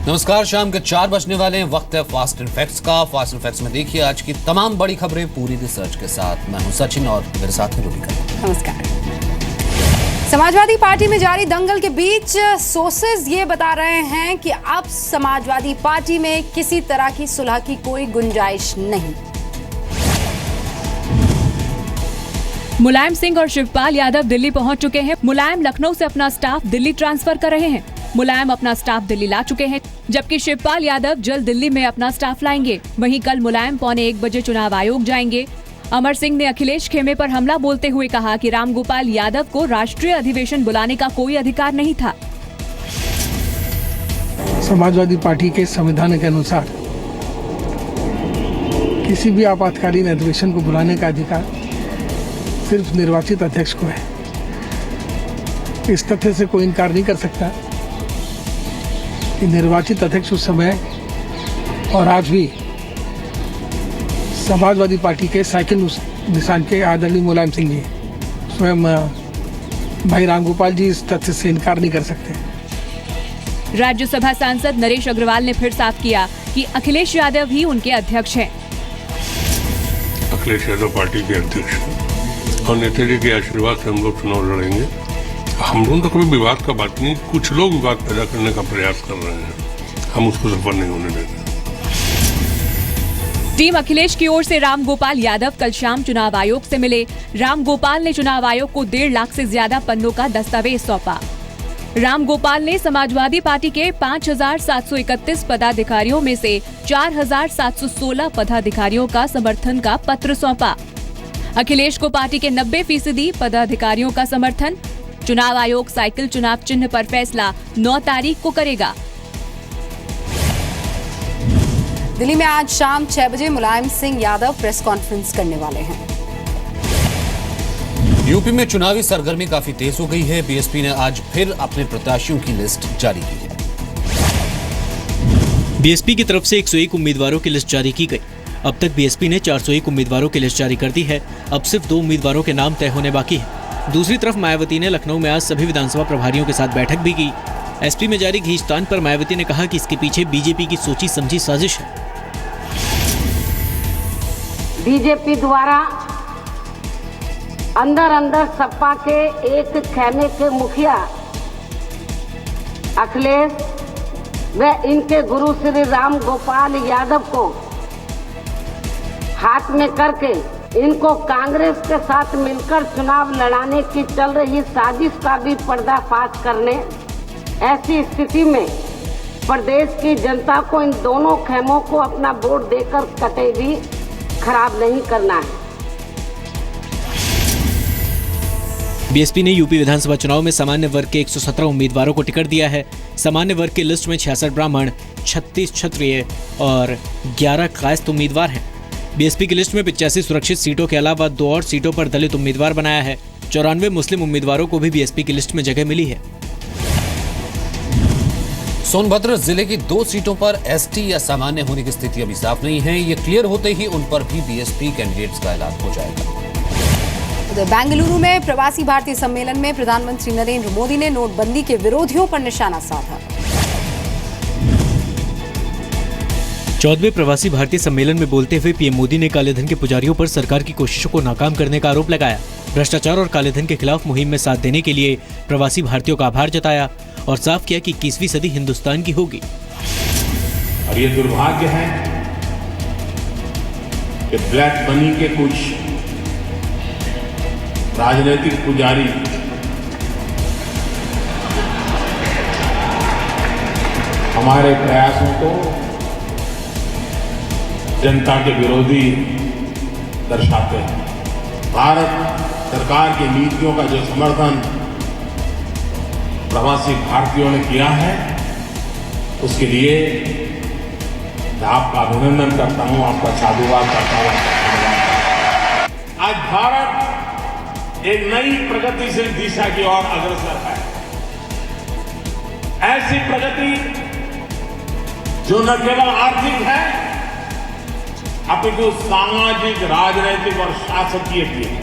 नमस्कार, शाम के 4 बजने वाले हैं। वक्त है फास्ट एंड फैक्ट्स का। फास्ट एंड फैक्ट्स में देखिए आज की तमाम बड़ी खबरें पूरी रिसर्च के साथ। मैं हूं सचिन और मेरे साथ हैं रूबिका। नमस्कार। समाजवादी पार्टी में जारी दंगल के बीच सोर्सेज ये बता रहे हैं कि अब समाजवादी पार्टी में किसी तरह की सुलह की कोई गुंजाइश नहीं। मुलायम सिंह और शिवपाल यादव दिल्ली पहुंच चुके हैं। मुलायम लखनऊ से अपना स्टाफ दिल्ली ट्रांसफर कर रहे हैं। मुलायम अपना स्टाफ दिल्ली ला चुके हैं, जबकि शिवपाल यादव जल्द दिल्ली में अपना स्टाफ लाएंगे। वहीं कल मुलायम 1:15 बजे चुनाव आयोग जाएंगे। अमर सिंह ने अखिलेश खेमे पर हमला बोलते हुए कहा कि रामगोपाल यादव को राष्ट्रीय अधिवेशन बुलाने का कोई अधिकार नहीं था। समाजवादी पार्टी के संविधान के अनुसार किसी भी आपातकालीन अधिवेशन को बुलाने का अधिकार सिर्फ निर्वाचित अध्यक्ष को है। इस तथ्य से कोई इनकार नहीं कर सकता कि निर्वाचित अध्यक्ष उस समय और आज भी समाजवादी पार्टी के साइकिल निशान के आदरणीय मुलायम सिंह जी, स्वयं भाई रामगोपाल जी इस तथ्य से इनकार नहीं कर सकते। राज्यसभा सांसद नरेश अग्रवाल ने फिर साफ किया कि अखिलेश यादव ही उनके अध्यक्ष हैं। अखिलेश यादव पार्टी के अध्यक्ष हैं और नेताजी के आशीर्वाद से हम लोग चुनाव लड़ेंगे। हम लोगों तो कभी विवाद का बात नहीं, कुछ लोग विवाद पैदा करने का प्रयास कर रहे हैं, हम उसको सफल नहीं होने देंगे। टीम अखिलेश की ओर से रामगोपाल यादव कल शाम चुनाव आयोग से मिले। रामगोपाल ने चुनाव आयोग को 1.5 लाख से ज्यादा पन्नों का दस्तावेज सौंपा। रामगोपाल ने समाजवादी पार्टी के 5,731 पदाधिकारियों में से 4,716 पदाधिकारियों का समर्थन का पत्र सौंपा। अखिलेश को पार्टी के 90% पदाधिकारियों का समर्थन। चुनाव आयोग साइकिल चुनाव चिन्ह पर फैसला 9 तारीख को करेगा। दिल्ली में आज शाम 6 बजे मुलायम सिंह यादव प्रेस कॉन्फ्रेंस करने वाले हैं। यूपी में चुनावी सरगर्मी काफी तेज हो गई है। बीएसपी ने आज फिर अपने प्रत्याशियों की लिस्ट जारी की है। बीएसपी की तरफ से 101 उम्मीदवारों की लिस्ट जारी की गई। अब तक बीएसपी ने 401 उम्मीदवारों की लिस्ट जारी कर दी है। अब सिर्फ 2 उम्मीदवारों के नाम तय होने बाकी है। दूसरी तरफ मायावती ने लखनऊ में आज सभी विधानसभा प्रभारियों के साथ बैठक भी की। एसपी में जारी खींचतान पर मायावती ने कहा कि इसके पीछे बीजेपी की सोची समझी साजिश है। बीजेपी द्वारा अंदर सपा के एक खेमे के मुखिया अखिलेश व इनके गुरु श्री रामगोपाल यादव को हाथ में करके इनको कांग्रेस के साथ मिलकर चुनाव लड़ाने की चल रही साजिश का भी पर्दाफाश करने। ऐसी स्थिति में प्रदेश की जनता को इन दोनों खेमों को अपना वोट देकर कतई भी खराब नहीं करना है। बीएसपी ने यूपी विधानसभा चुनाव में सामान्य वर्ग के 117 उम्मीदवारों को टिकट दिया है। सामान्य वर्ग की लिस्ट में 66 ब्राह्मण, 36 क्षत्रिय और 11 कायस्थ उम्मीदवार हैं। बीएसपी की लिस्ट में 85 सुरक्षित सीटों के अलावा 2 और सीटों पर दलित उम्मीदवार बनाया है। 94 मुस्लिम उम्मीदवारों को भी बीएसपी की लिस्ट में जगह मिली है। सोनभद्र जिले की 2 सीटों पर एसटी या सामान्य होने की स्थिति अभी साफ नहीं है। ये क्लियर होते ही उन पर भी बीएसपी कैंडिडेट्स का ऐलान हो जाएगा। बेंगलुरु में प्रवासी भारतीय सम्मेलन में प्रधानमंत्री नरेंद्र मोदी ने नोटबंदी के विरोधियों पर निशाना साधा। 14वें प्रवासी भारतीय सम्मेलन में बोलते हुए पीएम मोदी ने काले धन के पुजारियों पर सरकार की कोशिशों को नाकाम करने का आरोप लगाया। भ्रष्टाचार और काले धन के खिलाफ मुहिम में साथ देने के लिए प्रवासी भारतीयों का आभार जताया और साफ किया कि 21वीं सदी हिंदुस्तान की होगी। और ये दुर्भाग्य है कि ब्लैक मनी के कुछ राजनीतिक पुजारी हमारे प्रयासों को जनता के विरोधी दर्शाते हैं। भारत सरकार की नीतियों का जो समर्थन प्रवासी भारतीयों ने किया है, उसके लिए मैं आपका अभिनंदन करता हूं, आपका साधुवाद करता हूं। आज भारत एक नई प्रगतिशील दिशा की ओर अग्रसर है। ऐसी प्रगति जो न केवल आर्थिक है अपितु सामाजिक, राजनैतिक और शासकीय भी है।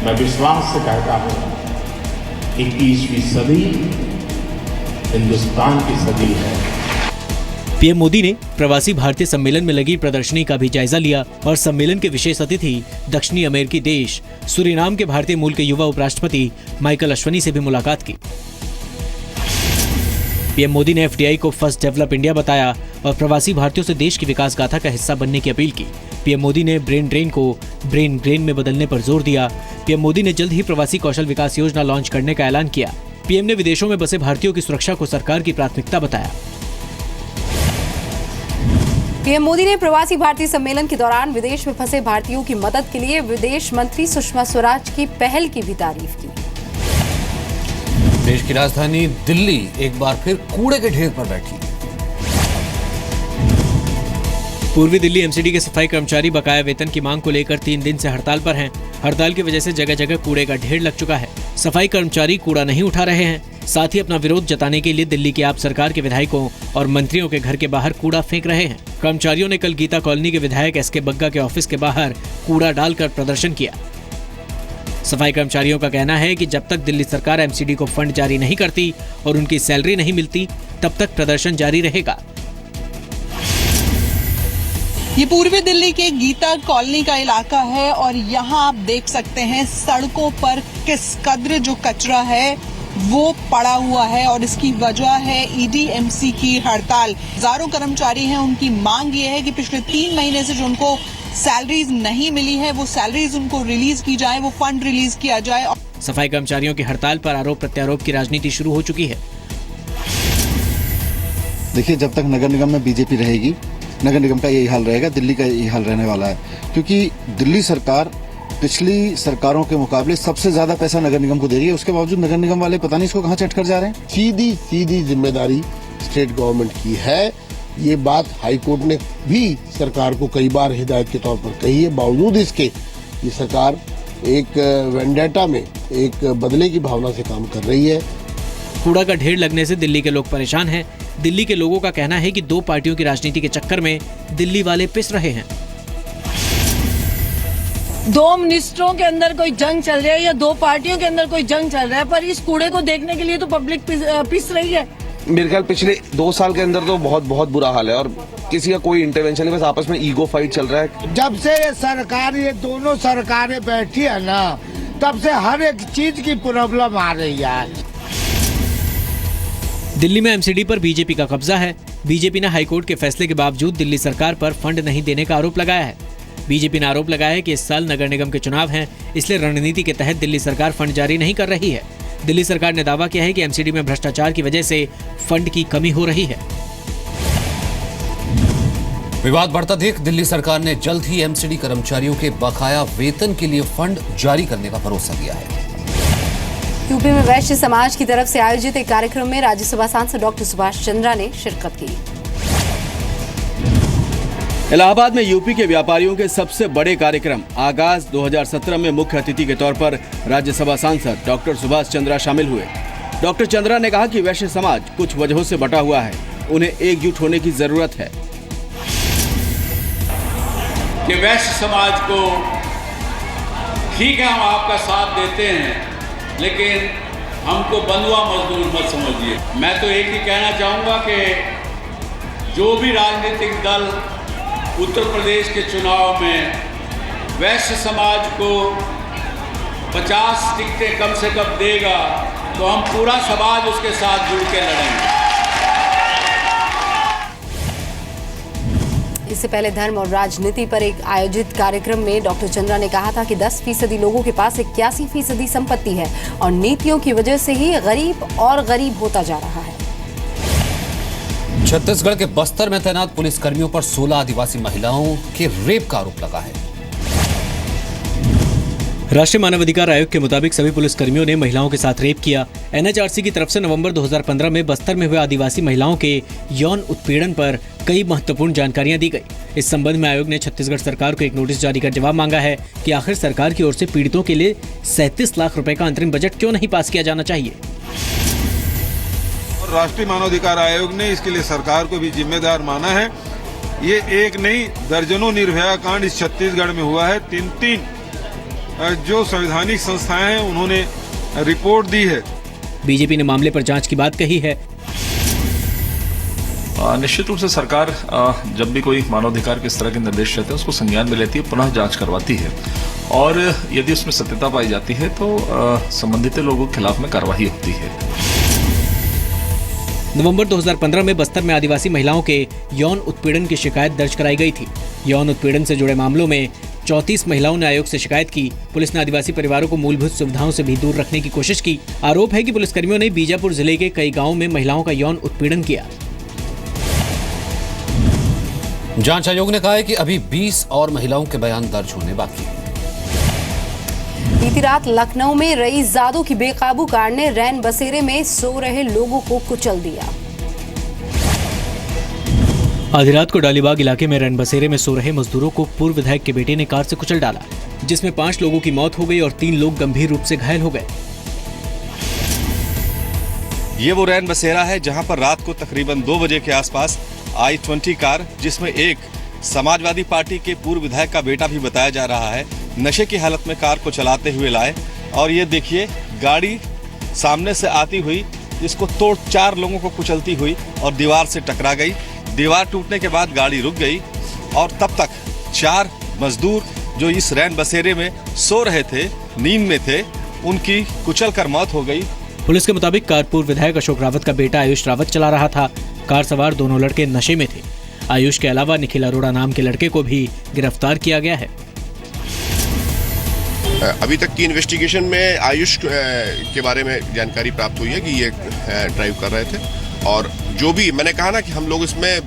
मैं विश्वास से कहता हूं 21वीं सदी हिंदुस्तान की सदी है। पीएम मोदी ने प्रवासी भारतीय सम्मेलन में लगी प्रदर्शनी का भी जायजा लिया और सम्मेलन के विशेष अतिथि दक्षिणी अमेरिकी देश सूरीनाम के भारतीय मूल के युवा उपराष्ट्रपति माइकल अश्वनी से भी मुलाकात की। पीएम मोदी ने एफडीआई को फर्स्ट डेवलप इंडिया बताया और प्रवासी भारतीयों से देश की विकास गाथा का हिस्सा बनने की अपील की। पीएम मोदी ने ब्रेन ड्रेन को ब्रेन ग्रेन में बदलने पर जोर दिया। पीएम मोदी ने जल्द ही प्रवासी कौशल विकास योजना लॉन्च करने का ऐलान किया। पीएम ने विदेशों में बसे भारतीयों की सुरक्षा को सरकार की प्राथमिकता बताया। पीएम मोदी ने प्रवासी भारतीय सम्मेलन के दौरान विदेश में फंसे भारतीयों की मदद के लिए विदेश मंत्री सुषमा स्वराज की पहल की भी तारीफ की। देश की राजधानी दिल्ली एक बार फिर कूड़े के ढेर पर बैठी। पूर्वी दिल्ली एमसीडी के सफाई कर्मचारी बकाया वेतन की मांग को लेकर 3 दिन से हड़ताल पर हैं। हड़ताल की वजह से जगह जगह कूड़े का ढेर लग चुका है। सफाई कर्मचारी कूड़ा नहीं उठा रहे हैं, साथ ही अपना विरोध जताने के लिए दिल्ली की आप सरकार के विधायकों और मंत्रियों के घर के बाहर कूड़ा फेंक रहे हैं। कर्मचारियों ने कल गीता कॉलोनी के विधायक एसके बग्गा के ऑफिस के बाहर कूड़ा डालकर प्रदर्शन किया। सफाई कर्मचारियों का कहना है कि जब तक दिल्ली सरकार एमसीडी को फंड जारी नहीं करती और उनकी सैलरी नहीं मिलती, तब तक प्रदर्शन जारी रहेगा। ये पूर्वी दिल्ली के गीता कॉलोनी का इलाका है और यहाँ आप देख सकते हैं सड़कों पर किस कद्र जो कचरा है वो पड़ा हुआ है और इसकी वजह है ईडीएमसी की हड़ताल। हजारों कर्मचारी हैं, उनकी मांग ये है कि पिछले 3 महीने से जो उनको सैलरीज नहीं मिली है वो सैलरीज उनको रिलीज की जाए, वो फंड रिलीज किया जाए। सफाई कर्मचारियों की हड़ताल पर आरोप प्रत्यारोप की राजनीति शुरू हो चुकी है। देखिए, जब तक नगर निगम में बीजेपी रहेगी, नगर निगम का यही हाल रहेगा, दिल्ली का यही हाल रहने वाला है, क्योंकि दिल्ली सरकार पिछली सरकारों के मुकाबले सबसे ज्यादा पैसा नगर निगम को दे रही है। उसके बावजूद नगर निगम वाले पता नहीं इसको कहाँ चट कर जा रहे हैं। सीधी जिम्मेदारी स्टेट गवर्नमेंट की है। ये बात हाई कोर्ट ने भी सरकार को कई बार हिदायत के तौर पर कही है। बावजूद इसके ये सरकार एक वेंडेटा में, एक बदले की भावना से काम कर रही है। कूड़ा का ढेर लगने से दिल्ली के लोग परेशान हैं। दिल्ली के लोगों का कहना है कि 2 पार्टियों की राजनीति के चक्कर में दिल्ली वाले पिस रहे हैं। 2 मिनिस्टरों के अंदर कोई जंग चल रहा है या 2 पार्टियों के अंदर कोई जंग चल रहा है, पर इस कूड़े को देखने के लिए तो पब्लिक पिस रही है। मेरे ख्याल पिछले 2 साल के अंदर तो बहुत बुरा हाल है और किसी का कोई इंटरवेंशन नहीं, बस आपस में ईगो फाइट चल रहा है। जब से ये सरकार, ये दोनों सरकारें बैठी है ना, तब से हर एक चीज की प्रॉब्लम आ रही है। दिल्ली में एमसीडी पर बीजेपी का कब्जा है। बीजेपी ने हाईकोर्ट के फैसले के बावजूद दिल्ली सरकार पर फंड नहीं देने का आरोप लगाया है। बीजेपी ने आरोप लगाया है कि इस साल नगर निगम के चुनाव हैं, इसलिए रणनीति के तहत दिल्ली सरकार फंड जारी नहीं कर रही है। दिल्ली सरकार ने दावा किया है कि एमसीडी में भ्रष्टाचार की वजह से फंड की कमी हो रही है। विवाद बढ़ता देख दिल्ली सरकार ने जल्द ही एमसीडी कर्मचारियों के बकाया वेतन के लिए फंड जारी करने का भरोसा दिया है। यूपी में वैश्य समाज की तरफ से आयोजित एक कार्यक्रम में राज्यसभा सांसद डॉक्टर सुभाष चंद्रा ने शिरकत की। इलाहाबाद में यूपी के व्यापारियों के सबसे बड़े कार्यक्रम आगाज 2017 में मुख्य अतिथि के तौर पर राज्यसभा सांसद डॉक्टर सुभाष चंद्रा शामिल हुए। डॉक्टर चंद्रा ने कहा कि वैश्य समाज कुछ वजहों से बटा हुआ है, उन्हें एकजुट होने की जरूरत है। कि वैश्य समाज को ठीक है, हम आपका साथ देते हैं, लेकिन हमको बंधुआ मजदूर मत समझिए। मैं तो एक ही कहना चाहूँगा कि जो भी राजनीतिक दल उत्तर प्रदेश के चुनाव में वैश्य समाज को 50 टिकटें कम से कम देगा, तो हम पूरा समाज उसके साथ जुड़ के लड़ेंगे। इससे पहले धर्म और राजनीति पर एक आयोजित कार्यक्रम में डॉक्टर चंद्रा ने कहा था कि 10% लोगों के पास 81% संपत्ति है और नीतियों की वजह से ही गरीब और गरीब होता जा रहा है। छत्तीसगढ़ के बस्तर में तैनात पुलिसकर्मियों पर 16 आदिवासी महिलाओं के रेप का आरोप लगा है। राष्ट्रीय मानवाधिकार आयोग के मुताबिक सभी पुलिसकर्मियों ने महिलाओं के साथ रेप किया। एनएचआरसी की तरफ से नवंबर 2015 में बस्तर में हुए आदिवासी महिलाओं के यौन उत्पीड़न पर कई महत्वपूर्ण जानकारियां दी गई। इस संबंध में आयोग ने छत्तीसगढ़ सरकार को एक नोटिस जारी कर जवाब मांगा है कि आखिर सरकार की ओर से पीड़ितों के लिए 37 लाख रुपए का अंतरिम बजट क्यों नहीं पास किया जाना चाहिए। राष्ट्रीय मानवाधिकार आयोग ने इसके लिए सरकार को भी जिम्मेदार माना है। ये एक नहीं, दर्जनों निर्भया कांड इस छत्तीसगढ़ में हुआ है। 3 जो संवैधानिक संस्थाएं हैं उन्होंने रिपोर्ट दी है। बीजेपी ने मामले पर जांच की बात कही है। निश्चित रूप से सरकार जब भी कोई मानवाधिकार के इस तरह के निर्देश रहते हैं उसको संज्ञान में लेती है, पुनः जांच करवाती है और यदि उसमें सत्यता पाई जाती है तो संबंधित लोगों के खिलाफ में कार्रवाई होती है। नवंबर 2015 में बस्तर में आदिवासी महिलाओं के यौन उत्पीड़न की शिकायत दर्ज कराई गई थी। यौन उत्पीड़न से जुड़े मामलों में 34 महिलाओं ने आयोग से शिकायत की। पुलिस ने आदिवासी परिवारों को मूलभूत सुविधाओं से भी दूर रखने की कोशिश की। आरोप है कि पुलिसकर्मियों ने बीजापुर जिले के कई गाँवों में महिलाओं का यौन उत्पीड़न किया। जांच आयोग ने कहा है कि अभी 20 और महिलाओं के बयान दर्ज होने बाकी हैं। बीती रात लखनऊ में रईसजादों की बेकाबू कार ने रैन बसेरे में सो रहे लोगों को कुचल दिया। आधी रात को डालीबाग इलाके में रैन बसेरे में सो रहे मजदूरों को पूर्व विधायक के बेटे ने कार से कुचल डाला, जिसमें 5 लोगों की मौत हो गई और 3 लोग गंभीर रूप से घायल हो गए। ये वो रैन बसेरा है जहां पर रात को तकरीबन 2 बजे के आसपास I-20 कार, जिसमें एक समाजवादी पार्टी के पूर्व विधायक का बेटा भी बताया जा रहा है, नशे की हालत में कार को चलाते हुए लाए और ये देखिए गाड़ी सामने से आती हुई इसको तोड़ 4 लोगों को कुचलती हुई और दीवार से टकरा गई। दीवार टूटने के बाद गाड़ी रुक गई और तब तक 4 मजदूर जो इस रैन बसेरे में सो रहे थे, नींद में थे, उनकी कुचल कर मौत हो गई। पुलिस के मुताबिक कार पूर्व विधायक अशोक रावत का बेटा आयुष रावत चला रहा था। कार सवार दोनों लड़के नशे में थे। आयुष के अलावा निखिल अरोड़ा नाम के लड़के को भी गिरफ्तार किया गया है। अभी तक की इन्वेस्टिगेशन में आयुष के बारे में जानकारी प्राप्त हुई है कि ये ड्राइव कर रहे थे और जो भी मैंने कहा ना कि हम लोग इसमें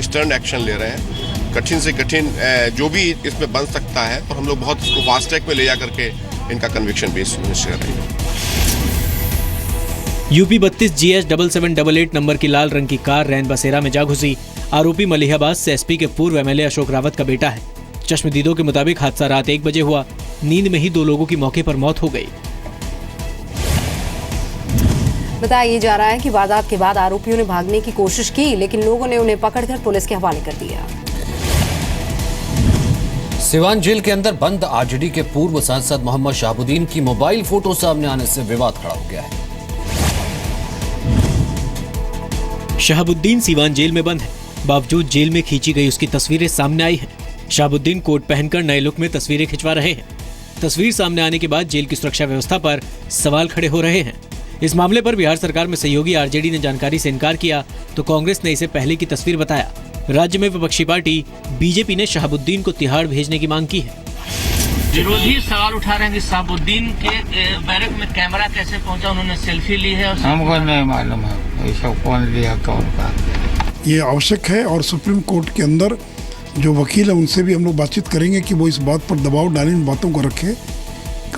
स्टर्न एक्शन ले रहे हैं, कठिन से कठिन जो भी इसमें बन सकता है और हम लोग बहुत इसको फास्ट ट्रैक में ले जा करके इनका कन्विक्शन बेस कर रहे हैं। यूपी 32 GH 7788 नंबर की लाल रंग की कार रैन बसेरा में जा घुसी। आरोपी मलिहाबाद से एसपी के पूर्व एमएलए अशोक रावत का बेटा है। चश्मदीदों के मुताबिक हादसा रात 1 बजे हुआ। नींद में ही 2 लोगों की मौके पर मौत हो गई। बताया जा रहा है कि वारदात के बाद आरोपियों ने भागने की कोशिश की, लेकिन लोगों ने उन्हें पकड़कर पुलिस के हवाले कर दिया। सिवान जेल के अंदर बंद आरजेडी के पूर्व सांसद मोहम्मद शहाबुद्दीन की मोबाइल फोटो सामने आने से विवाद खड़ा हो गया है। शहाबुद्दीन सिवान जेल में बंद है, बावजूद जेल में खींची गई उसकी तस्वीरें सामने आई हैं। शहाबुद्दीन कोट पहनकर नए लुक में तस्वीरें खिंचवा रहे हैं। तस्वीर सामने आने के बाद जेल की सुरक्षा व्यवस्था पर सवाल खड़े हो रहे हैं। इस मामले पर बिहार सरकार में सहयोगी आरजेडी ने जानकारी से इनकार किया तो कांग्रेस ने इसे पहले की तस्वीर बताया। राज्य में विपक्षी पार्टी बीजेपी ने शहाबुद्दीन को तिहाड़ भेजने की मांग की है। विरोधी सवाल उठा रहे हैं कि शहाबुद्दीन के बैरक में कैमरा कैसे पहुंचा, उन्होंने सेल्फी ली है। हमको नहीं मालूम है ये सब कौन लिया कौन का। ये आवश्यक है और सुप्रीम कोर्ट के अंदर जो वकील है उनसे भी हम लोग बातचीत करेंगे कि वो इस बात पर दबाव डालें, इन बातों को रखें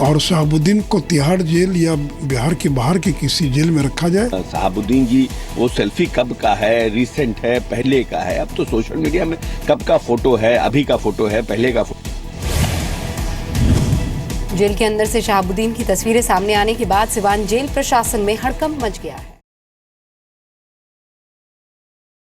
और शहाबुद्दीन को तिहाड़ जेल या बिहार के बाहर के किसी जेल में रखा जाए। शहाबुद्दीन जी वो सेल्फी कब का है, रिसेंट है, पहले का है? अब तो सोशल मीडिया में कब का फोटो है, अभी का फोटो है, पहले का फोटो। जेल के अंदर से शहाबुद्दीन की तस्वीरें सामने आने के बाद सिवान जेल प्रशासन में हड़कंप मच गया है।